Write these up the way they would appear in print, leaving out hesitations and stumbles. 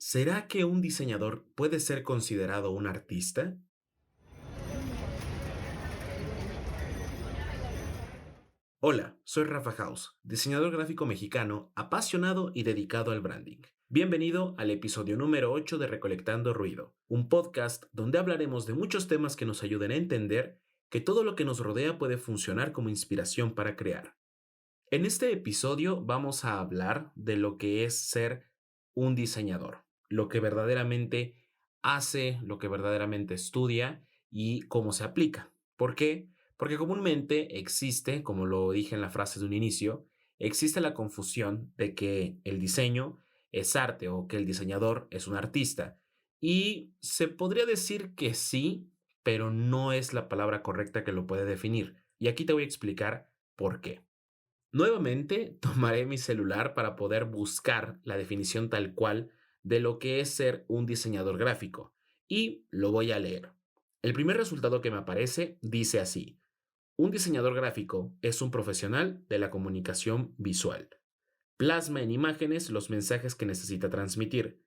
¿Será que un diseñador puede ser considerado un artista? Hola, soy Rafa House, diseñador gráfico mexicano, apasionado y dedicado al branding. Bienvenido al episodio número 8 de Recolectando Ruido, un podcast donde hablaremos de muchos temas que nos ayuden a entender que todo lo que nos rodea puede funcionar como inspiración para crear. En este episodio vamos a hablar de lo que es ser un diseñador, lo que verdaderamente hace, lo que verdaderamente estudia y cómo se aplica. ¿Por qué? Porque comúnmente existe, como lo dije en la frase de un inicio, existe la confusión de que el diseño es arte o que el diseñador es un artista. Y se podría decir que sí, pero no es la palabra correcta que lo puede definir. Y aquí te voy a explicar por qué. Nuevamente, tomaré mi celular para poder buscar la definición tal cual de lo que es ser un diseñador gráfico y lo voy a leer. El primer resultado que me aparece dice así: un diseñador gráfico es un profesional de la comunicación visual. Plasma en imágenes los mensajes que necesita transmitir.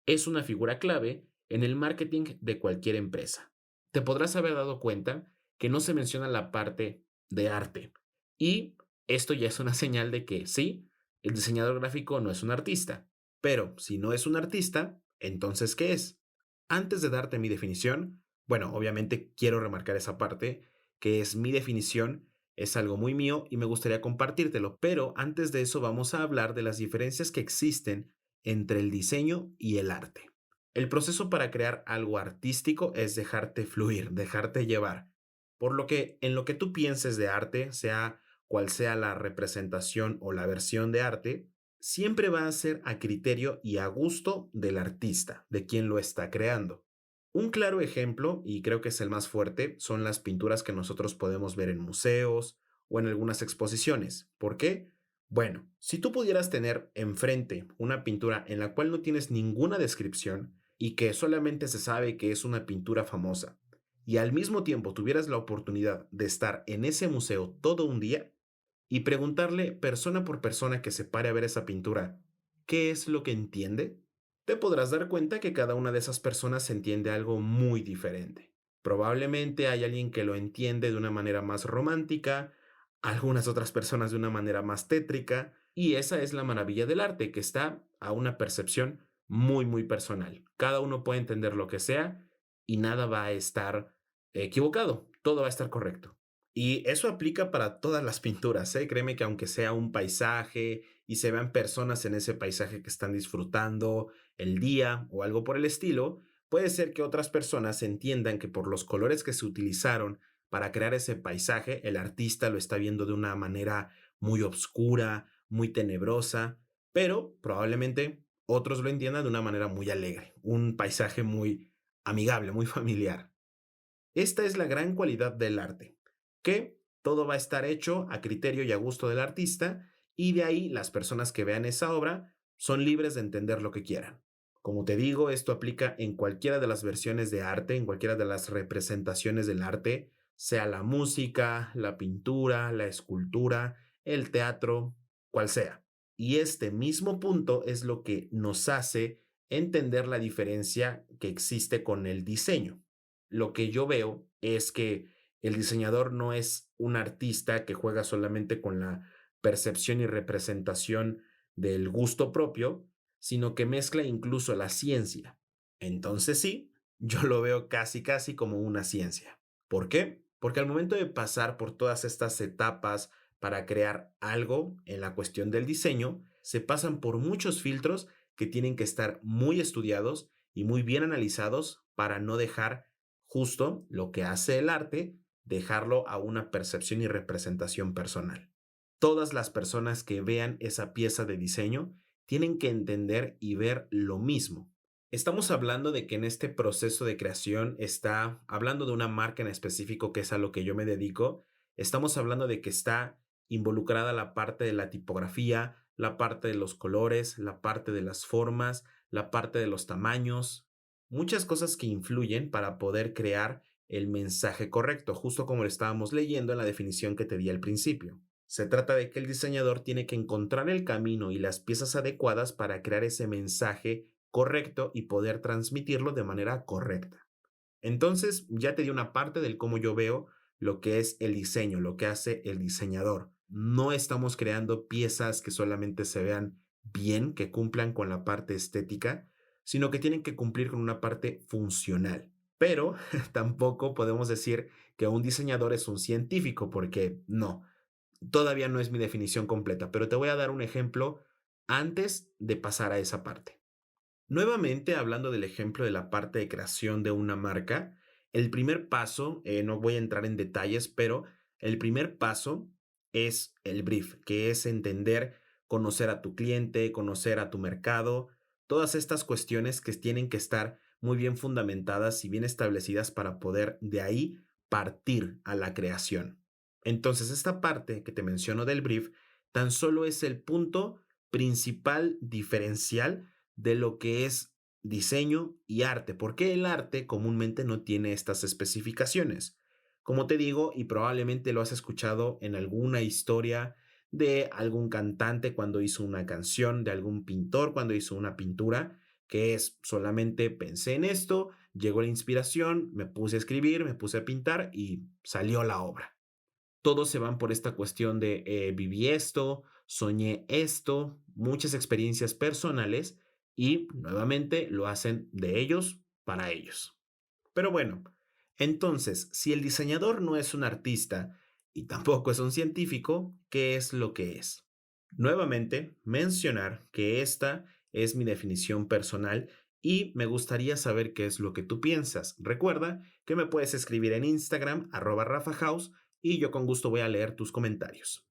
Es una figura clave en el marketing de cualquier empresa. Te podrás haber dado cuenta que no se menciona la parte de arte. Y esto ya es una señal de que sí, el diseñador gráfico no es un artista. Pero si no es un artista, entonces ¿qué es? Antes de darte mi definición, bueno, obviamente quiero remarcar esa parte, que es mi definición, es algo muy mío y me gustaría compartírtelo, pero antes de eso vamos a hablar de las diferencias que existen entre el diseño y el arte. El proceso para crear algo artístico es dejarte fluir, dejarte llevar. Por lo que en lo que tú pienses de arte, sea cual sea la representación o la versión de arte, siempre va a ser a criterio y a gusto del artista, de quien lo está creando. Un claro ejemplo, y creo que es el más fuerte, son las pinturas que nosotros podemos ver en museos o en algunas exposiciones. ¿Por qué? Bueno, si tú pudieras tener enfrente una pintura en la cual no tienes ninguna descripción y que solamente se sabe que es una pintura famosa, y al mismo tiempo tuvieras la oportunidad de estar en ese museo todo un día y preguntarle persona por persona que se pare a ver esa pintura, ¿qué es lo que entiende? Te podrás dar cuenta que cada una de esas personas entiende algo muy diferente. Probablemente hay alguien que lo entiende de una manera más romántica, algunas otras personas de una manera más tétrica, y esa es la maravilla del arte, que está a una percepción muy, muy personal. Cada uno puede entender lo que sea y nada va a estar equivocado, todo va a estar correcto. Y eso aplica para todas las pinturas, ¿eh? Créeme que aunque sea un paisaje y se vean personas en ese paisaje que están disfrutando el día o algo por el estilo, puede ser que otras personas entiendan que por los colores que se utilizaron para crear ese paisaje, el artista lo está viendo de una manera muy oscura, muy tenebrosa, pero probablemente otros lo entiendan de una manera muy alegre, un paisaje muy amigable, muy familiar. Esta es la gran cualidad del arte, que todo va a estar hecho a criterio y a gusto del artista, y de ahí las personas que vean esa obra son libres de entender lo que quieran. Como te digo, esto aplica en cualquiera de las versiones de arte, en cualquiera de las representaciones del arte, sea la música, la pintura, la escultura, el teatro, cual sea. Y este mismo punto es lo que nos hace entender la diferencia que existe con el diseño. Lo que yo veo es que el diseñador no es un artista que juega solamente con la percepción y representación del gusto propio, sino que mezcla incluso la ciencia. Entonces sí, yo lo veo casi casi como una ciencia. ¿Por qué? Porque al momento de pasar por todas estas etapas para crear algo en la cuestión del diseño, se pasan por muchos filtros que tienen que estar muy estudiados y muy bien analizados para no dejar justo lo que hace el arte, dejarlo a una percepción y representación personal. Todas las personas que vean esa pieza de diseño tienen que entender y ver lo mismo. Estamos hablando de que en este proceso de creación está hablando de una marca en específico, que es a lo que yo me dedico. Estamos hablando de que está involucrada la parte de la tipografía, la parte de los colores, la parte de las formas, la parte de los tamaños, muchas cosas que influyen para poder crear el mensaje correcto, justo como lo estábamos leyendo en la definición que te di al principio. Se trata de que el diseñador tiene que encontrar el camino y las piezas adecuadas para crear ese mensaje correcto y poder transmitirlo de manera correcta. Entonces, ya te di una parte del cómo yo veo lo que es el diseño, lo que hace el diseñador. No estamos creando piezas que solamente se vean bien, que cumplan con la parte estética, sino que tienen que cumplir con una parte funcional. Pero tampoco podemos decir que un diseñador es un científico, porque no, todavía no es mi definición completa, pero te voy a dar un ejemplo antes de pasar a esa parte. Nuevamente, hablando del ejemplo de la parte de creación de una marca, el primer paso, no voy a entrar en detalles, pero el primer paso es el brief, que es entender, conocer a tu cliente, conocer a tu mercado, todas estas cuestiones que tienen que estar muy bien fundamentadas y bien establecidas para poder de ahí partir a la creación. Entonces, esta parte que te menciono del brief tan solo es el punto principal diferencial de lo que es diseño y arte, porque el arte comúnmente no tiene estas especificaciones. Como te digo, y probablemente lo has escuchado en alguna historia de algún cantante cuando hizo una canción, de algún pintor cuando hizo una pintura, que es solamente pensé en esto, llegó la inspiración, me puse a escribir, me puse a pintar y salió la obra. Todos se van por esta cuestión de viví esto, soñé esto, muchas experiencias personales y nuevamente lo hacen de ellos para ellos. Pero bueno, entonces, si el diseñador no es un artista y tampoco es un científico, ¿qué es lo que es? Nuevamente, mencionar que esta es mi definición personal y me gustaría saber qué es lo que tú piensas. Recuerda que me puedes escribir en Instagram, @rafahouse, y yo con gusto voy a leer tus comentarios.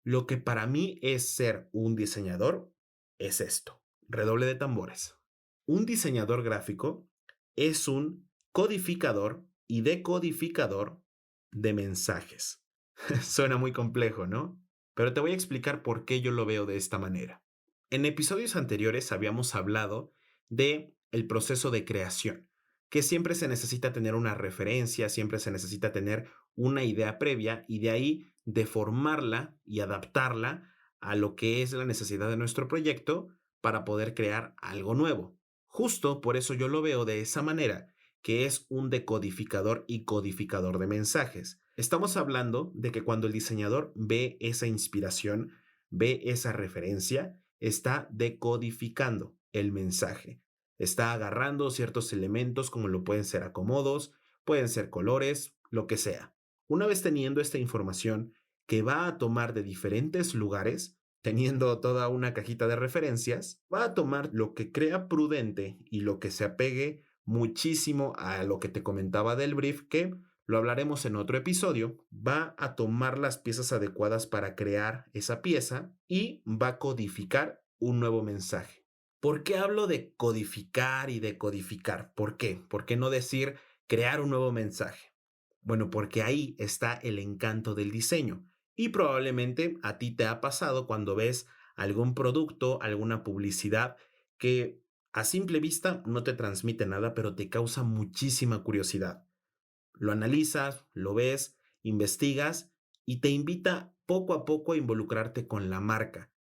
Lo que para mí es ser un diseñador es esto. Redoble de tambores. Un diseñador gráfico es un codificador y decodificador de mensajes. Suena muy complejo, ¿no? Pero te voy a explicar por qué yo lo veo de esta manera. En episodios anteriores habíamos hablado de el proceso de creación, que siempre se necesita tener una referencia, siempre se necesita tener una idea previa y de ahí deformarla y adaptarla a lo que es la necesidad de nuestro proyecto para poder crear algo nuevo. Justo por eso yo lo veo de esa manera, que es un decodificador y codificador de mensajes. Estamos hablando de que cuando el diseñador ve esa inspiración, ve esa referencia, está decodificando el mensaje. Está agarrando ciertos elementos como lo pueden ser acomodos, pueden ser colores, lo que sea. Una vez teniendo esta información que va a tomar de diferentes lugares, teniendo toda una cajita de referencias, va a tomar lo que crea prudente y lo que se apegue muchísimo a lo que te comentaba del brief, que lo hablaremos en otro episodio, va a tomar las piezas adecuadas para crear esa pieza y va a codificar un nuevo mensaje. ¿Por qué hablo de codificar y decodificar? ¿Por qué? ¿Por qué no decir crear un nuevo mensaje? Bueno, porque ahí está el encanto del diseño. Y probablemente a ti te ha pasado cuando ves algún producto, alguna publicidad que a simple vista no te transmite nada, pero te causa muchísima curiosidad. Lo analizas, lo ves, investigas y te invita poco a poco a involucrarte con la marca.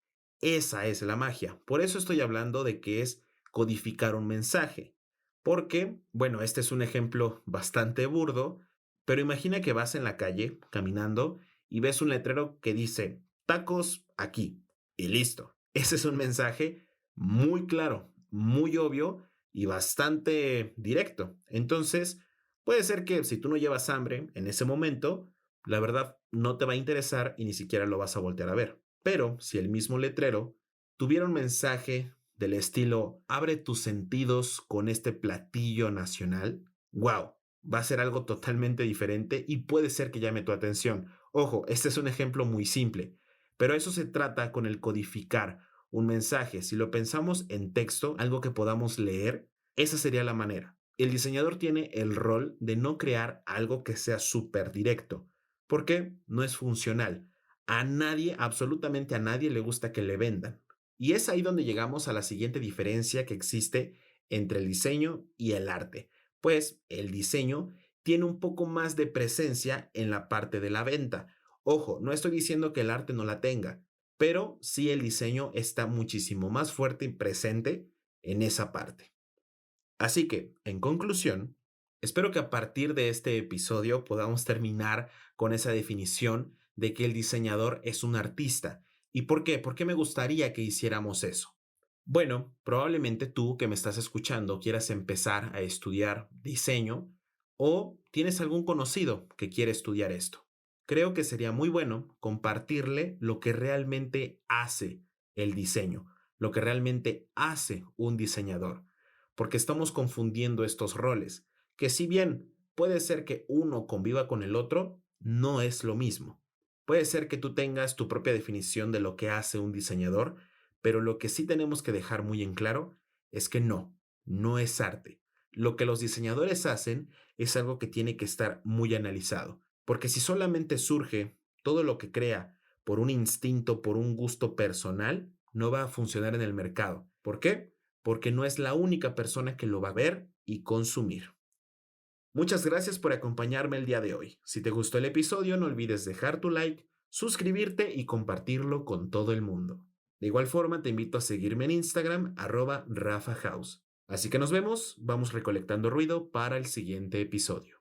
Esa es la magia. Por eso estoy hablando de que es codificar un mensaje. Porque, bueno, este es un ejemplo bastante burdo, pero imagina que vas en la calle caminando y ves un letrero que dice tacos aquí y listo. Ese es un mensaje muy claro, muy obvio y bastante directo. Entonces, puede ser que si tú no llevas hambre en ese momento, la verdad no te va a interesar y ni siquiera lo vas a voltear a ver. Pero si el mismo letrero tuviera un mensaje del estilo abre tus sentidos con este platillo nacional, wow, va a ser algo totalmente diferente y puede ser que llame tu atención. Ojo, este es un ejemplo muy simple, pero eso se trata con el codificar un mensaje. Si lo pensamos en texto, algo que podamos leer, esa sería la manera. El diseñador tiene el rol de no crear algo que sea súper directo, porque no es funcional. A nadie, absolutamente a nadie le gusta que le vendan. Y es ahí donde llegamos a la siguiente diferencia que existe entre el diseño y el arte. Pues el diseño tiene un poco más de presencia en la parte de la venta. Ojo, no estoy diciendo que el arte no la tenga, pero sí el diseño está muchísimo más fuerte y presente en esa parte. Así que, en conclusión, espero que a partir de este episodio podamos terminar con esa definición de que el diseñador es un artista. ¿Y por qué? ¿Por qué me gustaría que hiciéramos eso? Bueno, probablemente tú que me estás escuchando quieras empezar a estudiar diseño o tienes algún conocido que quiere estudiar esto. Creo que sería muy bueno compartirle lo que realmente hace el diseño, lo que realmente hace un diseñador, porque estamos confundiendo estos roles, que si bien puede ser que uno conviva con el otro, no es lo mismo. Puede ser que tú tengas tu propia definición de lo que hace un diseñador, pero lo que sí tenemos que dejar muy en claro es que no es arte. Lo que los diseñadores hacen es algo que tiene que estar muy analizado, porque si solamente surge todo lo que crea por un instinto, por un gusto personal, no va a funcionar en el mercado. ¿Por qué? Porque no es la única persona que lo va a ver y consumir. Muchas gracias por acompañarme el día de hoy. Si te gustó el episodio, no olvides dejar tu like, suscribirte y compartirlo con todo el mundo. De igual forma, te invito a seguirme en Instagram, @RafaHouse. Así que nos vemos, vamos recolectando ruido para el siguiente episodio.